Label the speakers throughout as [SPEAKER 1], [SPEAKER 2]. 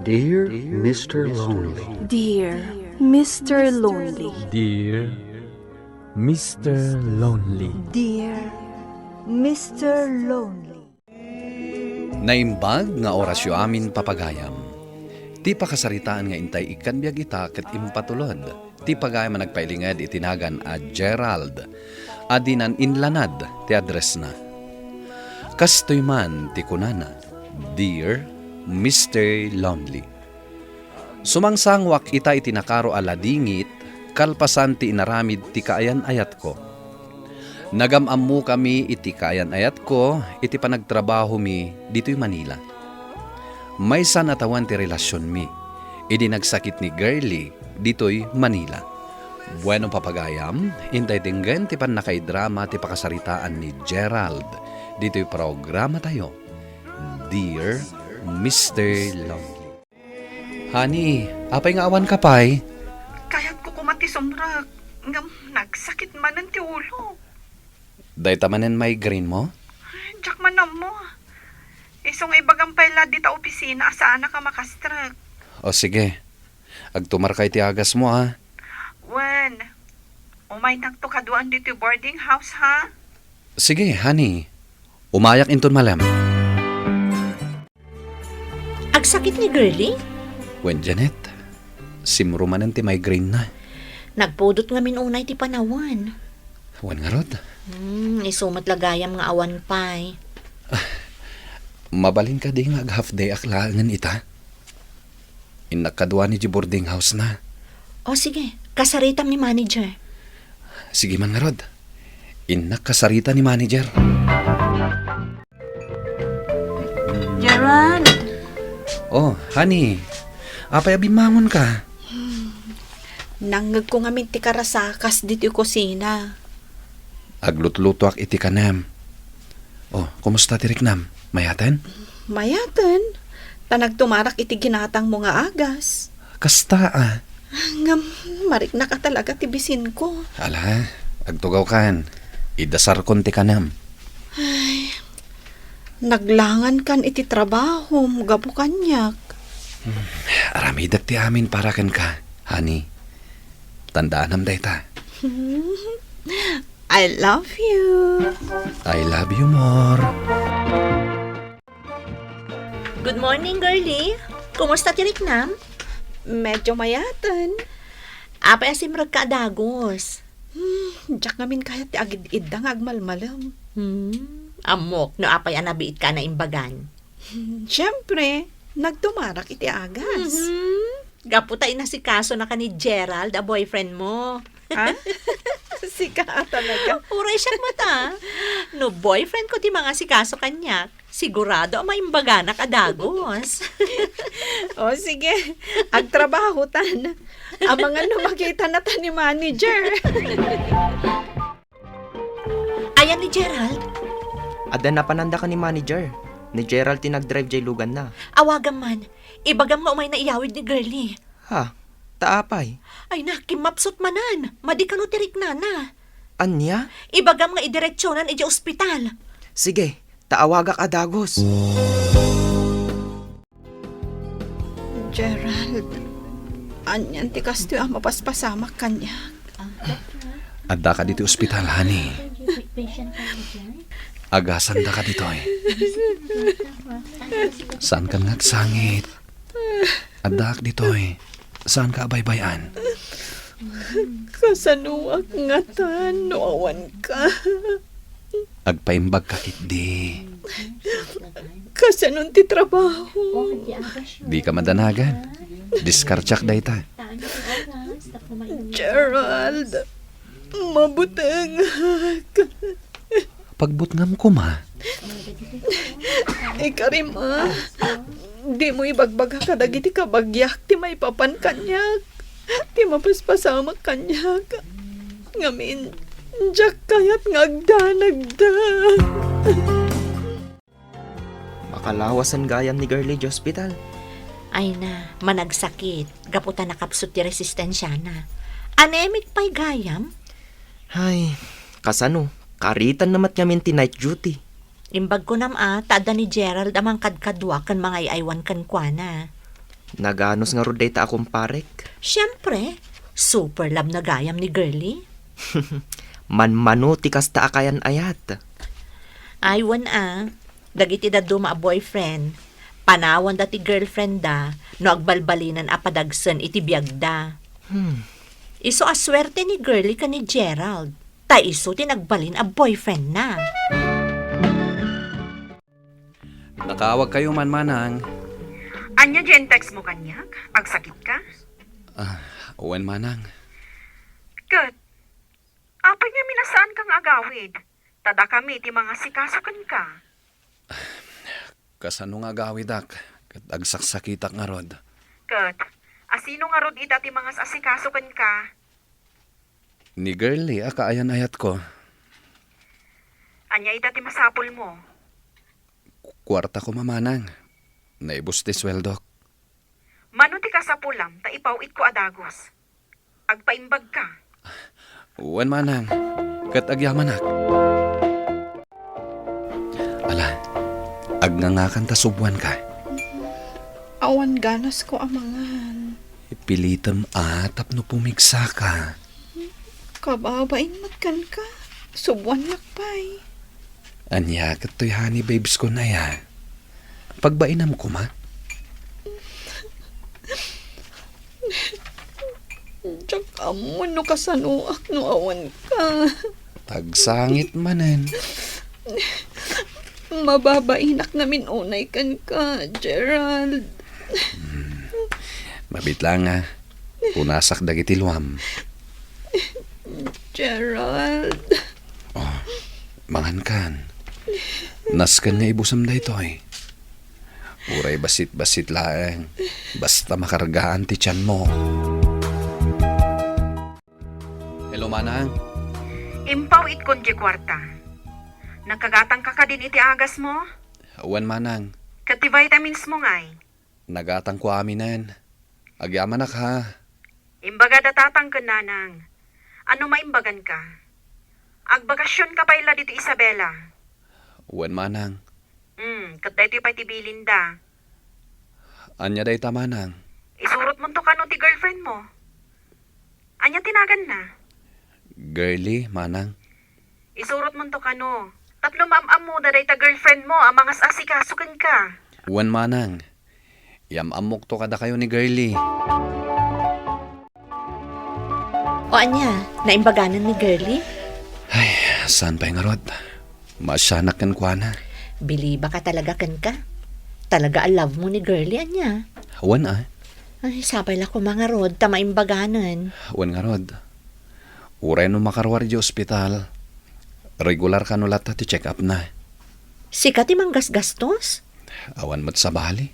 [SPEAKER 1] Dear Mr. Lonely.
[SPEAKER 2] Dear Mr. Lonely.
[SPEAKER 3] Dear Mr. Lonely.
[SPEAKER 4] Dear Mr. Lonely.
[SPEAKER 5] Naimbag nga orasyo amin papagayam. Ti pakasaritaan nga intay ikan biyag ita ket impatulod. Ti pagayam nagpailingad itinagan a Gerald. Adinan inlanad ti address na. Kastoy man ti kunana. Dear Mr. Lonely. Sumangsangwak ita itinakaro aladingit kalpasan ti inaramid ti kaayan ayat ko. Nagamam mo kami iti kaayan ayat ko, iti panagtrabaho mi dito'y Manila. May sanatawan ti relasyon mi, idi nagsakit ni girly dito'y Manila. Bueno papagayam, intay tinggan ti panakaidrama ti pakasaritaan ni Gerald, dito'y programa tayo. Dear Mr. Lonely. Honey, apay nga awan ka pay?
[SPEAKER 6] Kaya't ko kumati sumrak. Nagsakit man ang ti ulo.
[SPEAKER 5] Day tamanen migraine mo?
[SPEAKER 6] Jack man mo. Isong ibagang pala dita opisina asaan ka makastrak.
[SPEAKER 5] O sige, agtumar kay ti agas mo ha.
[SPEAKER 6] Wen, umay nagtukaduan dito yung boarding house ha?
[SPEAKER 5] Sige, honey. Umayak inton malam.
[SPEAKER 7] Agsakit ni girlie?
[SPEAKER 5] Wen Janet, simrumanan ti migraine na.
[SPEAKER 7] Nagpudot nga minunay ti panawan.
[SPEAKER 5] Wen nga rod.
[SPEAKER 7] Isumat lagayam nga awan pay.
[SPEAKER 5] Mabalin ka di nga half day aklangan ita. Inakadwa ni di boarding house na.
[SPEAKER 7] O sige, kasaritam ni manager.
[SPEAKER 5] Sige man nga rod. Inakasarita ni manager.
[SPEAKER 2] Gerald!
[SPEAKER 5] Oh, honey. Apay abimangon ka.
[SPEAKER 2] Nanggag ko nga minti karasakas dito yung kusina.
[SPEAKER 5] Aglutluto ak iti kanam. Oh, kumusta ti Riknam? Mayatan?
[SPEAKER 2] Mayatan. Tanagtumarak iti ginatang mo nga agas.
[SPEAKER 5] Kasta ah.
[SPEAKER 2] Ngam, marik na ka talaga tibisin ko.
[SPEAKER 5] Ala, agtugaw kan. Idasar kon ti kanam.
[SPEAKER 2] Ay, naglangan kan iti trabaho, mugapo kanyak.
[SPEAKER 5] Aramidak ti amin para kan ka, honey. Tandaan am dayta.
[SPEAKER 2] I love you.
[SPEAKER 5] I love you more.
[SPEAKER 7] Good morning, girlie. Kumusta ti Riknam?
[SPEAKER 2] Medyo mayatan.
[SPEAKER 7] Apay asimrag ka adagos.
[SPEAKER 2] Diyak ngamin kaya ti agid-idang agmalmalam.
[SPEAKER 7] Amok, no apay anabiit ka na imbagan.
[SPEAKER 2] Siyempre, nagtumarak iti agas.
[SPEAKER 7] Gaputay na si kaso na ka ni Gerald, a boyfriend mo.
[SPEAKER 2] Ha? Sika talaga.
[SPEAKER 7] Uray siya mata. No boyfriend ko ti mga si kaso kanyak. Sigurado ang maimbaganak adagos.
[SPEAKER 2] O sige, agtrabaho tan. Ang mga makita na tan ni manager.
[SPEAKER 7] Ayan ni Gerald.
[SPEAKER 8] Ada na pananda ka ni manager. Ni Gerald tinag-drive jay lugan na.
[SPEAKER 7] Awagam man. Ibagam nga umay na iyawid ni girlie.
[SPEAKER 8] Ha? Taapay?
[SPEAKER 7] Ay na, kimapsot manan. Madikano tirik na na.
[SPEAKER 8] Anya?
[SPEAKER 7] Ibagam nga idireksyonan iti ospital.
[SPEAKER 8] Sige, taawagak adagos.
[SPEAKER 2] Gerald, anyan ti kasto ang mapaspasamak kanya.
[SPEAKER 5] Adda ka dito ospital, honey. Agasan da ka dito eh. Saan ka nagsangit? Adda ka dito eh. Saan ka abaybayan?
[SPEAKER 2] Kasanuak nga tan, noawan ka.
[SPEAKER 5] Agpaimbag ka kitdi.
[SPEAKER 2] Kasanon ti trabaho.
[SPEAKER 5] Di ka madanagan. Diskartsak da ita.
[SPEAKER 2] Gerald, mabutang ka.
[SPEAKER 5] Pagbutngam ko ma.
[SPEAKER 2] Ikarima, di mo ibagbaga ka dagiti ka bagyak, ti may papan kanyak. Ti mapaspasamak kanyak. Ngamin, jak kayat ngagda.
[SPEAKER 8] Makalawasan gayam ni girlie di hospital.
[SPEAKER 7] Ay na, managsakit. Gaputan nakapsot ti resistensya na. Anemic pa'y gayam.
[SPEAKER 8] Hay, kasano? Karitan namat ngamin ti night duty.
[SPEAKER 7] Imbag ko tada ni Gerald amang kadkadwa kan mga iaywan kan kwa na.
[SPEAKER 8] Naganos nga rod dayta akong parek.
[SPEAKER 7] Siyempre, super love na gayam ni girly.
[SPEAKER 8] Manmano ti kasta akayan ayat.
[SPEAKER 7] Aywan dagiti da duma a boyfriend. Panawan da ti girlfriend da, no agbalbalinan a padagsen iti biyag da. Iso aswerte ni girly ka ni Gerald. Ta iso tinagbalin a boyfriend na.
[SPEAKER 5] Nakawag kayo manmanang.
[SPEAKER 6] Anya dyan text mo kanyak? Agsakit ka?
[SPEAKER 5] Uwan manang.
[SPEAKER 6] Kat, apay nga minasaan kang agawid. Tada kami ti mga sikasukan ka.
[SPEAKER 5] Kasano nga gawidak? Kat agsaksakitak nga rod.
[SPEAKER 6] Kat, asino nga rod ita ti mga asikasukan ka?
[SPEAKER 5] Ni girly, akaayan ayat ko.
[SPEAKER 6] Anya ita ti masapul mo.
[SPEAKER 5] Kwarta ko mamanang. Naibus ti sweldok.
[SPEAKER 6] Mano ti kasapulam, ta ipawit ko adagos. Agpaimbag ka.
[SPEAKER 5] Uwan manang. Kat agyamanak. Ala, agngangakan ta subwan ka.
[SPEAKER 2] Awan ganas ko amangan.
[SPEAKER 5] Pilitam atap no pumigsa ka.
[SPEAKER 2] Kababain matkan ka. Subwan lakpay.
[SPEAKER 5] Anya, katoy honey babes ko na ya. Pagbainam ko ma.
[SPEAKER 2] Diyak amon no kasanuak no awan ka.
[SPEAKER 5] Tagsangit manen.
[SPEAKER 2] Mababainak namin unay kan ka, Gerald.
[SPEAKER 5] Mabit lang nga. Punasak dagiti luam.
[SPEAKER 2] Gerald.
[SPEAKER 5] Mangan kan. Naskan nga ibusam da ito eh. Uray basit-basit laeng. Basta makargaan ti tiyan mo. Hello, manang.
[SPEAKER 6] Impaw it kon di kwarta. Nagkagatang ka din iti agas mo?
[SPEAKER 5] Uwan manang.
[SPEAKER 6] Kati vitamins mo ngay.
[SPEAKER 5] Nagatang ko aminan. Agyaman na ka.
[SPEAKER 6] Imbaga datatang ka nanang. Ano maimbagan ka? Agbakasyon ka pala dito Isabela.
[SPEAKER 5] Uwan manang.
[SPEAKER 6] Katay ito pa iti Belinda.
[SPEAKER 5] Anya day tamanang.
[SPEAKER 6] Isurot mo to kano ti girlfriend mo. Anya tinagan na.
[SPEAKER 5] Girly, manang.
[SPEAKER 6] Isurot mo to kano. Taplo mamam mo da day ta girlfriend mo ang mga asikasukan ka.
[SPEAKER 5] Uwan manang. Yamamok to kada kayo ni Girly.
[SPEAKER 7] O anya, naimbaganan ni girly?
[SPEAKER 5] Ay, saan pa yung rod? Masyanak kan kwa na.
[SPEAKER 7] Biliba ka talaga kan ka? Talaga a love mo ni girly anya.
[SPEAKER 5] Uwan
[SPEAKER 7] Ay, sabay la ko mga rod, ta maimbaganan.
[SPEAKER 5] Uwan nga rod. Uray no makarwar di ospital. Regular ka no lata ti check up na.
[SPEAKER 7] Sikat imang gasgastos?
[SPEAKER 5] Awan mat sa bali.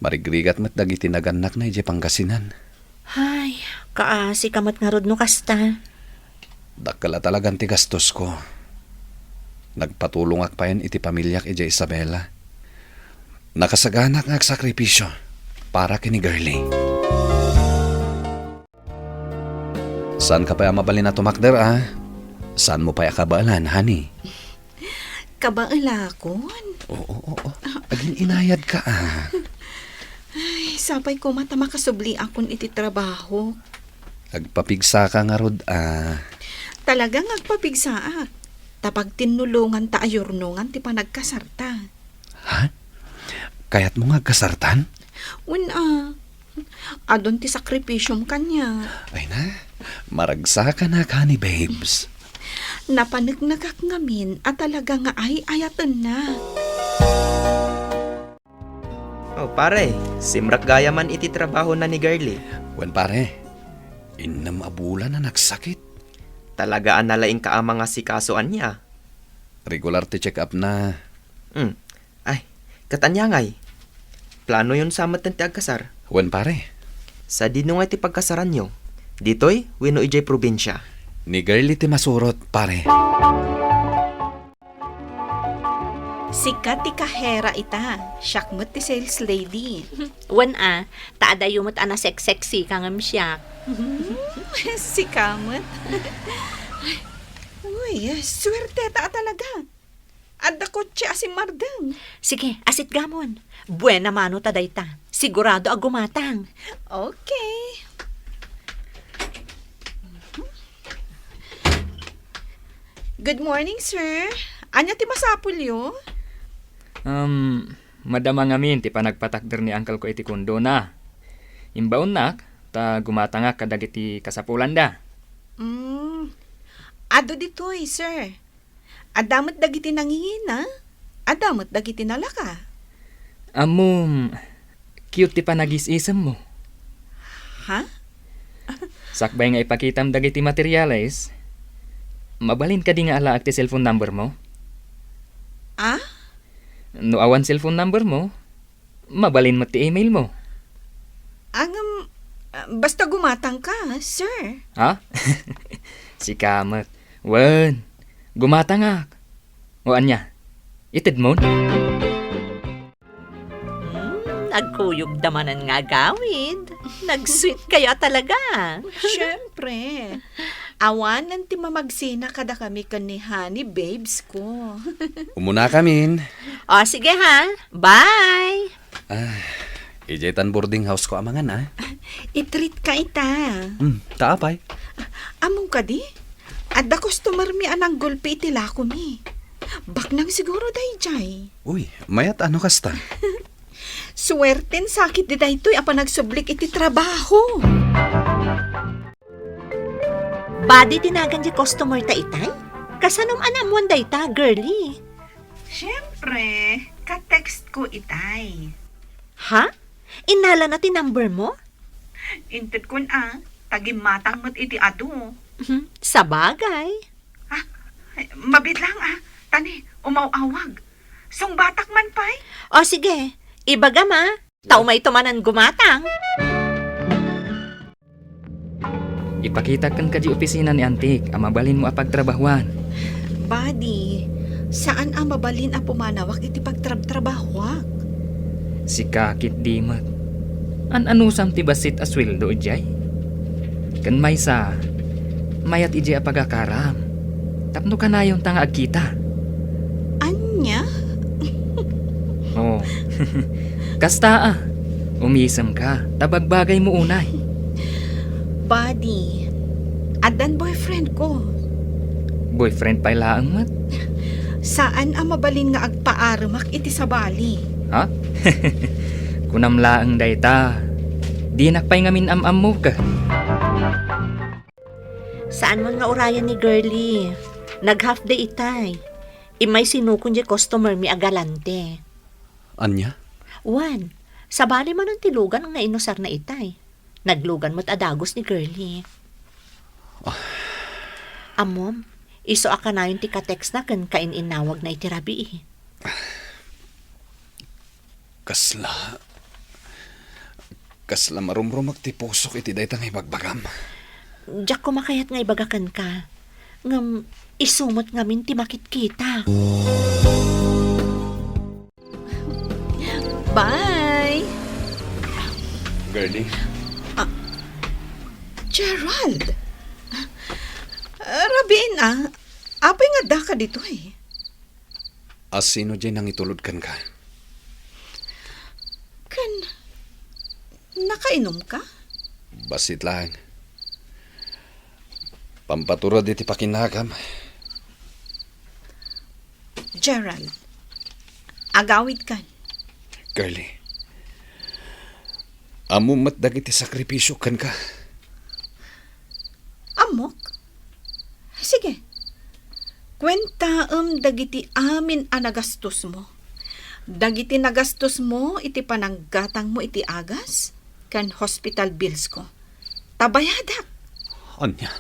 [SPEAKER 5] Marigrigat mat dagiti naganak na iti Pangasinan.
[SPEAKER 7] Ay, kaasi kamat nga rod no kasta.
[SPEAKER 5] Dakala talagang ti gastos ko. Nagpatulong ak pa yan iti pamilyak iti Isabela. Nakasaganak nga sakripisyo para kini Girly. Saan ka pa mabalin na tumakder Saan mo pa kabalan, honey?
[SPEAKER 2] Kabailakon?
[SPEAKER 5] Oo. Agin inayad ka
[SPEAKER 2] Ay, sabay ko mata makasubli akon iti trabaho.
[SPEAKER 5] Agpapigsa ka nga rod
[SPEAKER 2] Talagang agpapigsaa. Tapag tinulungan ta ayornungan ti panagkasarta.
[SPEAKER 5] Ha? Kaya't mo nga kasartan?
[SPEAKER 2] Adon ti sakripisyom kanya.
[SPEAKER 5] Ay na, maragsa ka na ka ni babes.
[SPEAKER 2] Napanagnagak ngamin at talaga nga ay ayatan na.
[SPEAKER 8] Oh, pare, simrak gaya man iti trabaho na ni Girly.
[SPEAKER 5] Wen pare, inam abulan na nagsakit.
[SPEAKER 8] Talagaan nalaing ka ang mga sikasuan niya.
[SPEAKER 5] Regular ti check up na.
[SPEAKER 8] Ay, katanya ngay. Plano yun sa amatan ti agkasar.
[SPEAKER 5] Wen pare,
[SPEAKER 8] Sa dino nga ti pagkasaran nyo. Ditoy, wino ijay probinsya.
[SPEAKER 5] ni Girly ti masurot pare.
[SPEAKER 2] Sikat ti kahera ita. Syakmat ti sales lady.
[SPEAKER 7] Wan taadayo mo't ana sexy ka ngam siya.
[SPEAKER 2] Si Kamot. Uy, swerte ta talaga. Adda kotse asim mardeng.
[SPEAKER 7] Sige, asit gamon. Buena mano taday ta. Sigurado agumatang.
[SPEAKER 2] Okay. Good morning, sir. Anya ti masapulyo?
[SPEAKER 9] Madama ngamin ti panagpatakder ni uncle ko iti kundo na. Imbaon nak, ta gumatanga kadagiti kasapulan da.
[SPEAKER 2] Ado ditoy, sir. Adamot dagiti nangingina. Adamot dagiti nalaka.
[SPEAKER 9] Cute ti panagis-isam mo.
[SPEAKER 2] Ha?
[SPEAKER 9] Sakbay nga ipakitam dagiti materialis. Mabalin ka di nga alaak ti cellphone number mo.
[SPEAKER 2] Ah?
[SPEAKER 9] No awan cellphone number mo, mabalin mo ti email mo.
[SPEAKER 2] Basta gumatang ka, sir.
[SPEAKER 9] Ha? Si Kamat. Wan, gumatangak. O anya, itid mo?
[SPEAKER 7] Nagkuyog damanan nga gawid. Nag-sweet kaya talaga.
[SPEAKER 2] Siyempre. Awanan ti mamagsina kada kami ni honey babes ko.
[SPEAKER 5] Umuna kamin.
[SPEAKER 7] O sige ha. Bye!
[SPEAKER 5] Ijaytan boarding house ko amangan ah.
[SPEAKER 2] I-treat ka ita.
[SPEAKER 5] Taapay.
[SPEAKER 2] Among ka di? Adda customer mi anang gulpi itila ko mi. Baknang siguro dayjay.
[SPEAKER 5] Uy, mayat ano kasta?
[SPEAKER 2] Swerten sakit di daytoy apa nagsublik iti trabaho.
[SPEAKER 7] Badi tinagan di customer ta itay? Kasanom anamon day ta, girly?
[SPEAKER 6] Siyempre, ka-text ko itay.
[SPEAKER 7] Ha? Inala na ti number mo?
[SPEAKER 6] Inted kun tagimatang mo't iti ado.
[SPEAKER 7] Sa bagay.
[SPEAKER 6] Mabit lang tani, umaw-awag. Sung batak man pay.
[SPEAKER 7] O sige, ibaga ma. Tao may tumanan gumatang.
[SPEAKER 9] Ipakita kan ka di opisina ni Antik, mabalin mo apagtrabahuan.
[SPEAKER 2] Buddy, saan ang mabalin a pumanawak iti pagtrabahwak?
[SPEAKER 9] Si kakit di mat. Anusam ti basit asweldo ijay. Kan mayat ijay apagakaram. Tapno ka na yung tanga agkita.
[SPEAKER 2] Anya?
[SPEAKER 9] Oh, kasta umisam ka, tabagbagay mo unay.
[SPEAKER 2] Buddy, adan boyfriend ko.
[SPEAKER 9] Boyfriend pa ilaang mat?
[SPEAKER 2] Saan ang mabalin nga agpaaramak iti sa bali?
[SPEAKER 9] Ha? Kunamlaang dayta. Di nakpay ngamin am mo ka.
[SPEAKER 7] Saan man nga urayan ni girly? Nag-half day itay. Imay sinukon di customer mi agalante.
[SPEAKER 5] Anya?
[SPEAKER 7] Wan, sa bali man ang tilugan ang nainusar na itay. Naglugan mo't adagos ni girly. Amom, iso aka na yung tika-text na kan kain-inawag na itirabi
[SPEAKER 5] Kasla marumrumak ti pusok iti daytang ibagbagam.
[SPEAKER 7] Diyak kumakayat nga ibagakan ka. Ngam, isumot ngamin ti makit-kita.
[SPEAKER 2] Bye!
[SPEAKER 5] Girlie?
[SPEAKER 2] Gerald! Rabiin apay nga da ka dito eh.
[SPEAKER 5] Sino dyan nang itulod kan ka?
[SPEAKER 2] Nakainom ka?
[SPEAKER 5] Basit lang. Pampaturad iti pakinakam.
[SPEAKER 2] Gerald, agawid ka.
[SPEAKER 5] Girlie, amumat dagiti sakripisyo kan ka.
[SPEAKER 2] Amok? Sige. Kwenta dagiti amin nagastos mo. Dagiti nagastos mo iti pananggatang mo iti agas kan hospital bills ko. Tabayadak.
[SPEAKER 5] Anya?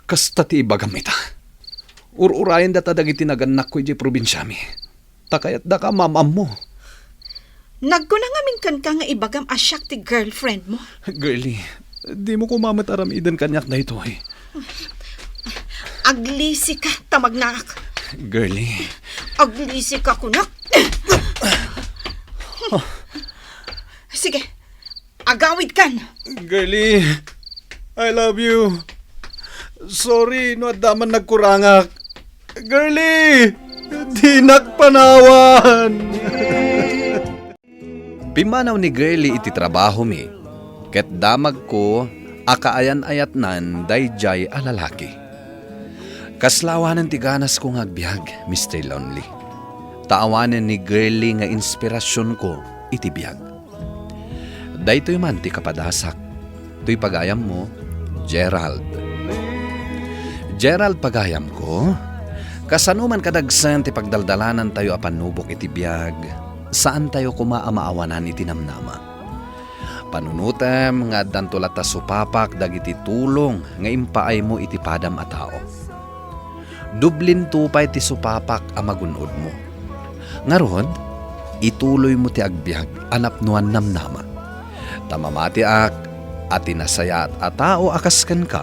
[SPEAKER 5] Kasta ti ibagam ita. Ururayan data dagiti naganak ko iti probinsyami. Takayat da ka mamam mo.
[SPEAKER 2] Nagkunang amin kan ka nga ibagam asyak ti girlfriend mo.
[SPEAKER 5] Girlie, di mo kumamat aramidan kanyak na ito eh.
[SPEAKER 2] Aglisi ka, tamagnak.
[SPEAKER 5] Girlie.
[SPEAKER 2] Aglisi ka, kunak. Sige, agawid kan.
[SPEAKER 5] Girlie, I love you. Sorry, no adaman nagkurangak. Girlie, di nakpanawan. Pimanaw ni girly iti trabaho mi. Ket damag ko akaayan-ayat nan dayjay a lalaki. Kaslawanan ti ganas ko ngagbiag, Mr. Lonely. Taawanan ni girly nga inspirasyon ko iti biag. Daytoy man ti kapadasak. To'y pagayam mo, Gerald. Gerald pagayam ko, kasano man kadagsan ti pagdaldalanan tayo apanubok iti biag, saan tayo kumaamaawanan iti namnama. Panunutem nga dantulat ta supapak dagiti tulong nga impaay mo iti padam a tao. Dublin tupay ti supapak a magunod mo. Ngarod, ituloy mo ti agbiag anapnuan namnama. Tamamati ak at tinasayat a tao akaskan ka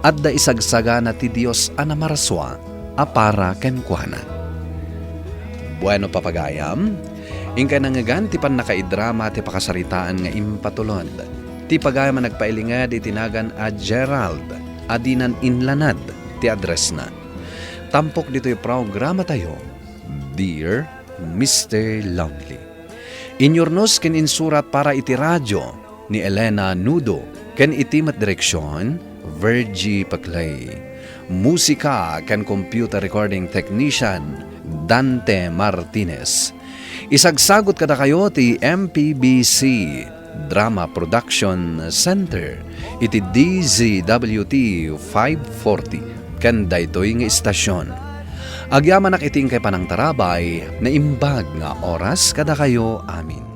[SPEAKER 5] at da isagsaga na ti Diyos anamaraswa a para kenkwana. Bueno papagayam, ingka nangagan ti pan nakaidrama ti pakasaritaan nga impatulod. Ti pagayam nagpailingad itinagan a Gerald adinan inlanad ti address na. Tampok dito'y programa tayo, Dear Mr. Lonely. Inyornos ken insurat para iti radyo ni Elena Nudo ken iti mat direksyon Virgie Paclay. Musika ken computer recording technician Dante Martinez. Isagsagot kada kayo ti MPBC Drama Production Center iti DZWT 540 ken daytoy nga istasyon. Agyaman ak iting kay panang tarabay na imbag nga oras kada kayo amin.